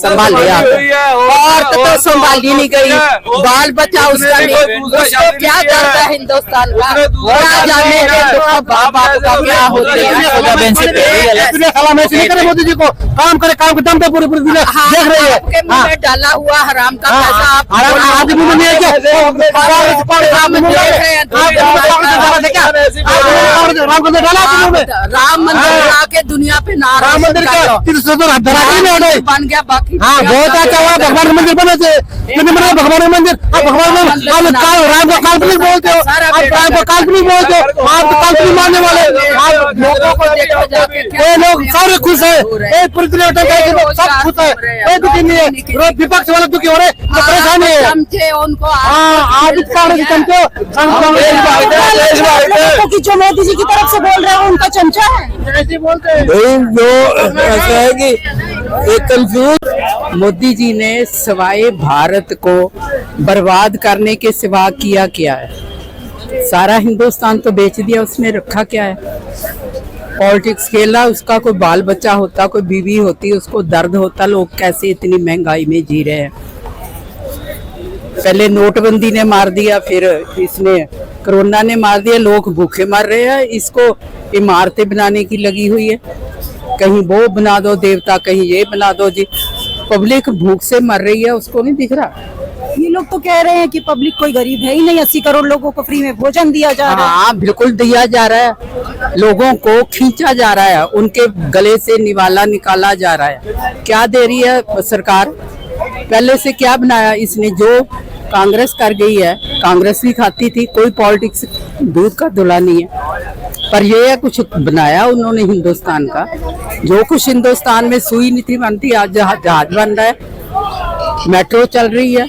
संभाल लिया, औरत तो संभाली नहीं गई, बाल बच्चा उसका नहीं, उसको क्या करता है हिंदुस्तान का, क्या जाने बाप बाप का क्या होता है। मोदी जी को काम करे, काम के दम पे पूरी पूरी दुनिया देख रही है। आपके मुंह में डाला हुआ हराम का पैसा आप आपके मुंह में नहीं है क्या? राम मंदिर डाला के दुनिया पे राम मंदिर बन गया। बाकी हाँ बहुत अच्छा हुआ, भगवान का मंदिर बने थे, भगवान का मंदिर। भगवान राम को काल्पनिक बोलते हो, आप राम को काल्पनिक बोलते हो, आप काल्पनिक मानने वाले। लोगों को देखो जाके ये लोग सारे खुश है, एक पूरी दुनिया सब खुश है, कोई दुखी नहीं है। विपक्ष वाले दुखी हो रहे, परेशानी है। चमचे उनको आज चमचे कि जो मोदी जी की तरफ से बोल रहे हैं उनका चमचा है, ऐसे बोलते हैं। जो ऐसा है कि एक कंफ्यूज मोदी जी ने सिवाय भारत को बर्बाद करने के सिवा किया क्या है? सारा हिंदुस्तान तो बेच दिया, उसमें रखा क्या है? पॉलिटिक्स खेला, उसका कोई बाल बच्चा होता, कोई बीवी होती, उसको दर्द होता, लोग कैसे इतनी महंगाई में जी रहे हैं। पहले नोटबंदी ने मार दिया, फिर इसने कोरोना ने मार दिया, लोग भूखे मर रहे हैं। इसको इमारतें बनाने की लगी हुई है, कहीं वो बना दो देवता, कहीं ये बना दो जी। पब्लिक भूख से मर रही है, उसको नहीं दिख रहा। ये लोग तो कह रहे हैं कि पब्लिक कोई गरीब है ही नहीं, 80 करोड़ लोगों को फ्री में भोजन दिया जा रहा है। हाँ बिल्कुल दिया जा रहा है, लोगों को खींचा जा रहा है, उनके गले से निवाला निकाला जा रहा है। क्या दे रही है सरकार? पहले से क्या बनाया इसने? जो कांग्रेस कर गई है, कांग्रेस भी खाती थी, कोई पॉलिटिक्स दूध का धुला नहीं है। पर ये कुछ बनाया उन्होंने हिंदुस्तान का, जो कुछ हिंदुस्तान में सुई नहीं थी बनती, आज जहाज बन रहा है, मेट्रो चल रही है।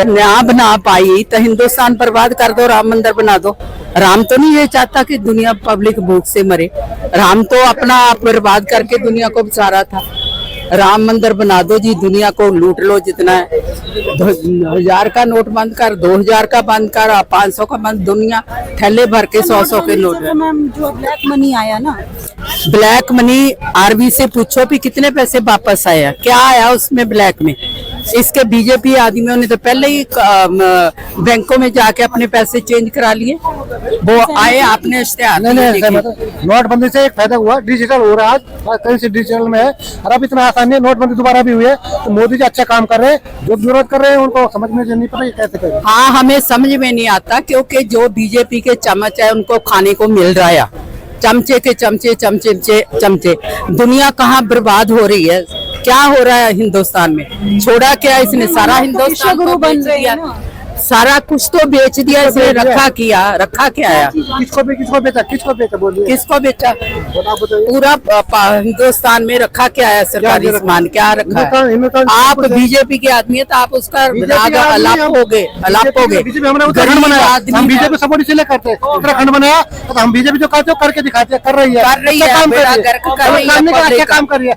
ना बना पाई तो हिंदुस्तान बर्बाद कर दो, राम मंदिर बना दो। राम तो नहीं ये चाहता कि दुनिया पब्लिक भूख से मरे, राम तो अपना आप बर्बाद करके दुनिया को बचा रहा था। राम मंदिर बना दो जी, दुनिया को लूट लो जितना है। 1000 का नोट बंद कर, 2000 का बंद कर, 500 का बंद, दुनिया थैले भर के 100 के नोट। मैम जो ब्लैक मनी आया ना, ब्लैक मनी आरबी से पूछो भी कितने पैसे वापस आया, क्या आया उसमें ब्लैक में। इसके बीजेपी आदमियों ने तो पहले ही बैंकों में जाके अपने पैसे चेंज करा लिए, वो आए आपने इश्तेहार नोटबंदी से एक फायदा हुआ, डिजिटल हो रहा है, आज कहीं से डिजिटल में है। और अब इतना आसान नहीं, नोटबंदी दोबारा भी हुई है, तो मोदी जी अच्छा काम कर रहे हैं। जो विरोध कर रहे हैं उनको समझ में नहीं पता कैसे करें। हाँ हमें समझ में नहीं आता, क्योंकि जो बीजेपी के चमच है उनको खाने को मिल रहा है, चमचे के चमचे चमचे चमचे। दुनिया कहाँ बर्बाद हो रही है, क्या हो रहा है हिंदुस्तान में? छोड़ा क्या इसने? सारा हिंदुस्तान गुरु बन रहे हैं ना, सारा कुछ तो बेच दिया इसने। रखा क्या है? किसको बेचा बोलिए, किसको बेचा? पूरा हिंदुस्तान में रखा क्या है? सरकारी सामान क्या रखा है? आप बीजेपी के आदमी है तो आप उसका अलाप हो गए। हम बीजेपी सपोर्ट इसलिए करते हैं, उत्तराखंड बनाया तो हम बीजेपी जो कहते हो करके दिखाते हैं, कर रही है काम कर रही है, काम कर रही है।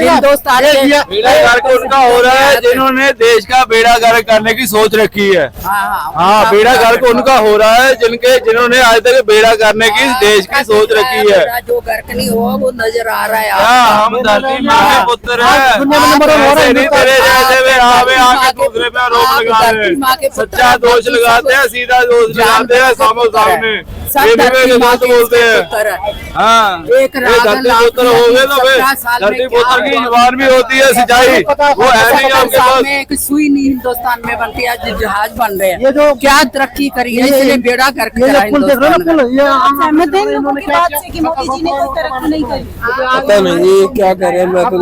हिंदुस्तान बेड़ा गर्क उनका हो रहा है जिन्होंने देश का बेड़ा गर्क करने की सोच रखी है। हाँ बेड़ा गर्क उनका हो रहा है जिन्होंने आज तक बेड़ा करने की देश की सोच रखी है। जो गर्क नहीं हो वो नजर आ रहा है। हम धरती माँ के पुत्र हैं, दूसरे पे आरोप लगा रहे हैं, सच्चा दोष लगाते हैं, सीधा दोष लगाते हैं सामने बोलते हैं। हाँ एक धरती पुत्र हो गए तो धरती पुत्र की जुबान भी होती है सिंचाई, वो है नहीं आपके पास। एक सुई नहीं हिंदुस्तान में बनती है, जहाज बन रहे हैं। ये जो क्या तरक्की करी है, इसलिए बेड़ा गर्क करा सहमत हैं लोगों की बात से कि मोदी जी ने कोई तरक्की नहीं करी? पता नहीं क्या करे। मैं तो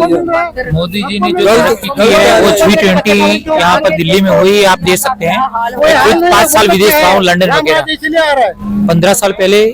मोदी जी ने जो तरक्की की है वो G20 यहाँ पर दिल्ली में हुई, आप देख सकते हैं। 5 साल विदेश रहा हूँ, लंदन वगैरह। 15 साल पहले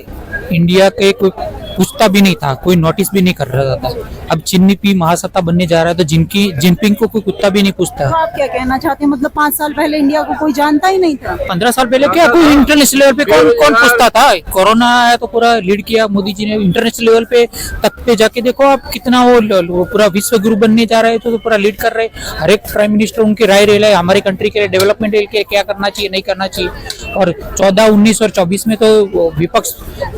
इंडिया के कोई पूछता भी नहीं था, कोई नोटिस भी नहीं कर रहा था। अब चिन्नी महासत्ता बनने जा रहा है तो जिनपिंग को कोई कुत्ता भी नहीं पूछता। तो आप क्या कहना चाहते हैं? मतलब 5 साल पहले इंडिया को कोई जानता ही नहीं था। 15 साल पहले क्या कोई इंटरनेशनल लेवल पे कौन पूछता था? कोरोना आया तो पूरा लीड किया मोदी जी ने इंटरनेशनल लेवल पे तक पे जाके देखो आप कितना वो पूरा विश्व गुरु बनने जा रहे थे, तो पूरा लीड कर रहे। हर एक प्राइम मिनिस्टर उनकी राय ले रहा है, हमारे कंट्री के डेवलपमेंट के क्या करना चाहिए नहीं करना चाहिए। और 14, 19 और 24 में तो विपक्ष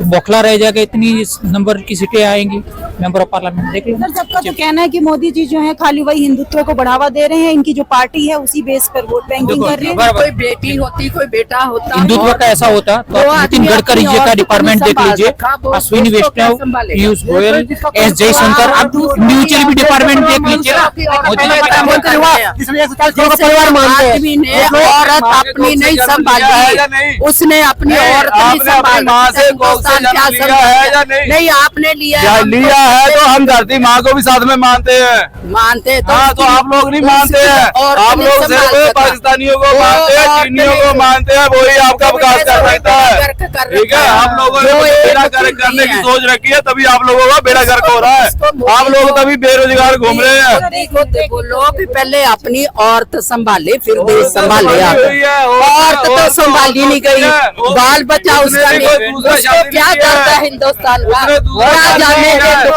बौखला रह जाएगा, इतनी नंबर की सीटें आएंगी मेंबर ऑफ पार्लियामेंट। देख लो सर, सबका तो कहना है कि मोदी जी जो है खाली वही हिंदुत्व को बढ़ावा दे रहे हैं, इनकी जो पार्टी है उसी बेस पर वोट बैंकिंग कर रही है। कोई बेटी होती, कोई बेटा होता, हिंदुत्व का ऐसा होता तो वो नितिन आदमी गडकरी जी अपनी का औरत डिपार्टमेंट को देख नहीं लीजिए, संभाल सकता, अश्विनी वो उसको क्या वैष्णव, संभालेगा? पीयूष गोयल, एस जयशंकर, आप इंडिविजुअली भी डिपार्टमेंट देख लीजिए ना। मोदी जी का मंत्री हुआ, इसलिए 140 करोड़ का परिवार मानते हैं। आदमी ने औरत अपनी नहीं संभाली, उसने अपनी औरत नहीं आपने अपनी माँ से संभाली, जन्म लिया है या नहीं? नहीं आपने लिया या लिया है तो हम धरती माँ को भी साथ में मानते हैं। मानते हाँ, तो आप लोग नहीं मानते हैं, आप लोग सिर्फ पाकिस्तानियों को मानते हैं, चीनियों को मानते हैं, वही आपका विकास कर सकता है। ठीक है, आप लोगों ने बेड़ा गर्क करने की सोच रखी है, तभी आप लोगों का बेड़ा गर्क हो रहा है। आप लोग तभी बेरोजगार घूम रहे हैं। देखो लोग पहले अपनी औरत संभाले फिर देश संभाले। आप औरत तो संभाली नहीं गई, बाल बच्चा उसका नहीं, उसको क्या करता है हिंदुस्तान का, क्या जाने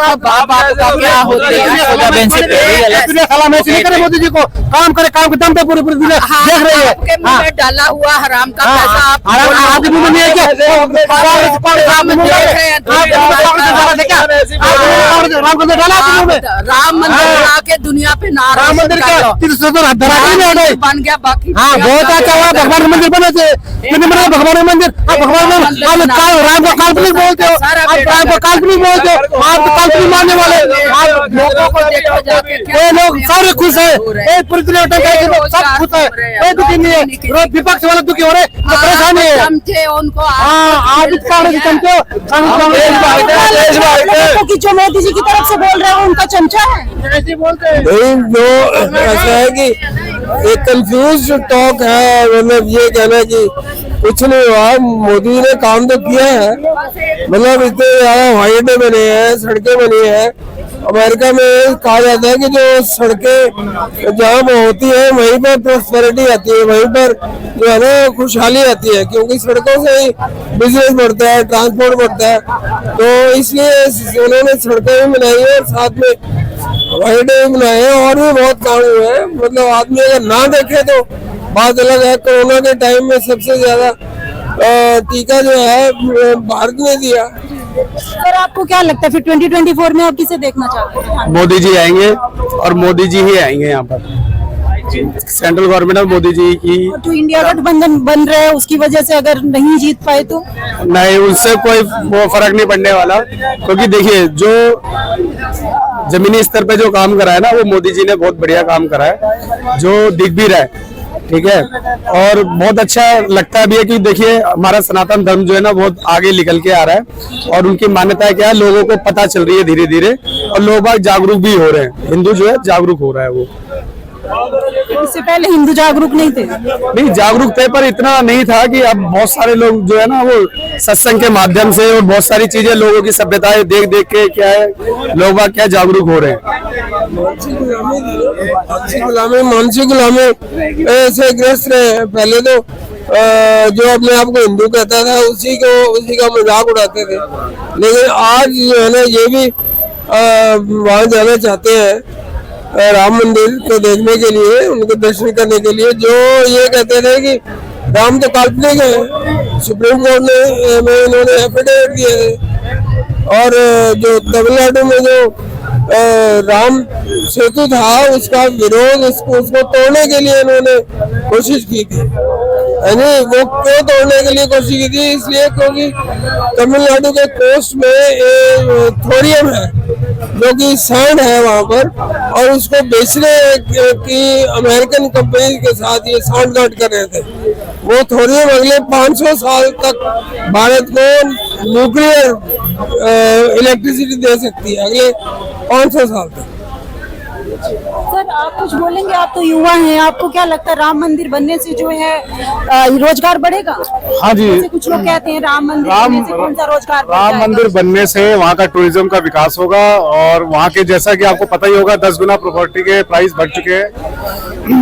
बाप का क्या होते हैं। दुनिया सलाम ऐसे नहीं करे मोदी जी को, काम करे, काम के दम पे पूरी दुनिया देख रही है। आपके मुंह में डाला हुआ हराम का पैसा आपके मुंह में नहीं है क्या? राम मंदिर डाला आपके मुंह में, राम मंदिर बना के दुनिया पे नारा राम मंदिर का बन गया। बाकी हाँ, बहुत अच्छा हुआ, भगवान का मंदिर बने थे, भगवान का मंदिर। आप भगवान राम को काल्पनिक बोलते हो, आप राम को काल्पनिक बोलते हो, आप तो काल्पनिक मानने वाले। आप लोगों को देखो जाके ये लोग सारे खुश है, पूरी दुनिया सब खुश है, कोई दुखी नहीं है। विपक्ष वाले दुखी हो रहे, परेशानी है। चमचे उनको हाँ, आप चमचे कि जो मोदी जी की तरफ से बोल रहे हैं उनका चमचा है, ऐसे बोलते हैं। जो ऐसा है कि एक कंफ्यूज टॉक है, मतलब ये कहना कि कुछ नहीं हुआ। मोदी ने काम तो किया है, मतलब इतने ज्यादा हवाई अड्डे बने हैं, सड़कें बनी हैं। अमेरिका में कहा जाता है कि जो सड़कें जहाँ होती है वहीं पर प्रॉस्पेरिटी आती है, वहीं पर जो है ना खुशहाली आती है, क्योंकि सड़कों से ही बिजनेस बढ़ता है, ट्रांसपोर्ट बढ़ता है। तो इसलिए उन्होंने सड़कें भी बनाई है और साथ में हवाई अड्डे भी बनाए हैं, और भी बहुत काम हुए हैं। मतलब आदमी अगर ना देखे तो बात अलग है। कोरोना के टाइम में सबसे ज्यादा टीका जो है भारत ने दिया। सर आपको क्या लगता है फिर 2024 में आप किसे देखना चाहते हैं? मोदी जी आएंगे और मोदी जी ही आएंगे यहाँ पर। सेंट्रल गवर्नमेंट और मोदी जी की। जो इंडिया गठबंधन बन रहा है उसकी वजह से अगर नहीं जीत पाए तो? नहीं, उससे कोई वो फर्क नहीं पड़ने वाला, क्योंकि देखिए जो जमीनी स्तर पे जो काम करा है ना, वो मोदी जी ने बहुत बढ़िया काम करा है, जो दिख भी रहा है। ठीक है, और बहुत अच्छा लगता भी है कि देखिए हमारा सनातन धर्म जो है ना बहुत आगे निकल के आ रहा है, और उनकी मान्यता क्या है लोगों को पता चल रही है धीरे धीरे, और लोग बाग जागरूक भी हो रहे हैं। हिंदू जो है जागरूक हो रहा है। वो इससे पहले हिंदू जागरूक नहीं थे? नहीं, जागरूक थे पर इतना नहीं था कि अब बहुत सारे लोग जो है ना वो सत्संग के माध्यम से और बहुत सारी चीजें लोगों की सभ्यताएं देख देख के क्या है लोग बाग क्या जागरूक हो रहे हैं। मानसिक गुलामी ऐसे ग्रस्त रहे। पहले तो जो अपने आप को हिंदू कहता था उसी का मजाक उड़ाते थे, लेकिन आज जो है ना ये भी वहाँ जाना चाहते हैं राम मंदिर को देखने के लिए, उनके दर्शन करने के लिए। जो ये कहते थे कि राम तो काल्पनिक है, सुप्रीम कोर्ट में इन्होंने एफिडेविट किए थे। और जो तमिलनाडु में जो राम सेतु था उसका विरोध, उसको तोड़ने के लिए इन्होंने कोशिश की थी। यानी वो क्यों तोड़ने के लिए कोशिश की थी? इसलिए क्योंकि तमिलनाडु के कोस्ट में थोरियम है जो कि सैंड है वहाँ पर, और उसको बेचने की अमेरिकन कंपनी के साथ ये सांठगांठ कर रहे थे। वो थोरियम अगले 500 साल तक भारत को न्यूक्लियर इलेक्ट्रिसिटी दे सकती है, अगले 500 साल तक। सर आप कुछ बोलेंगे? आप तो युवा हैं, आपको क्या लगता है राम मंदिर बनने से जो है रोजगार बढ़ेगा? हाँ जी, जैसे कुछ लोग कहते हैं राम मंदिर बनने से कौन सा रोजगार बढ़ राम जाएगा? मंदिर बनने से वहाँ का टूरिज्म का विकास होगा, और वहाँ के जैसा कि आपको पता ही होगा 10 गुना प्रॉपर्टी के प्राइस बढ़ चुके हैं।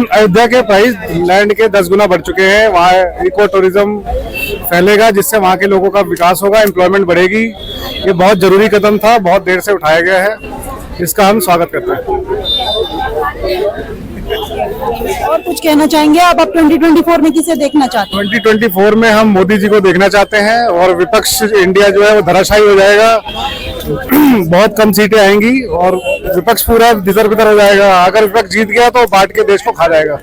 अयोध्या के प्राइस लैंड के 10 गुना बढ़ चुके हैं। वहाँ इको टूरिज्म फैलेगा, जिससे वहाँ के लोगों का विकास होगा, एम्प्लॉयमेंट बढ़ेगी। ये बहुत जरूरी कदम था, बहुत देर से उठाया गया है, इसका हम स्वागत करते हैं। और कुछ कहना चाहेंगे आप 2024 में किसे देखना चाहते हैं? 2024 में हम मोदी जी को देखना चाहते हैं और विपक्ष इंडिया जो है वो धराशायी हो जाएगा। बहुत कम सीटें आएंगी और विपक्ष पूरा तितर बितर हो जाएगा। अगर विपक्ष जीत गया तो बांट के देश को खा जाएगा।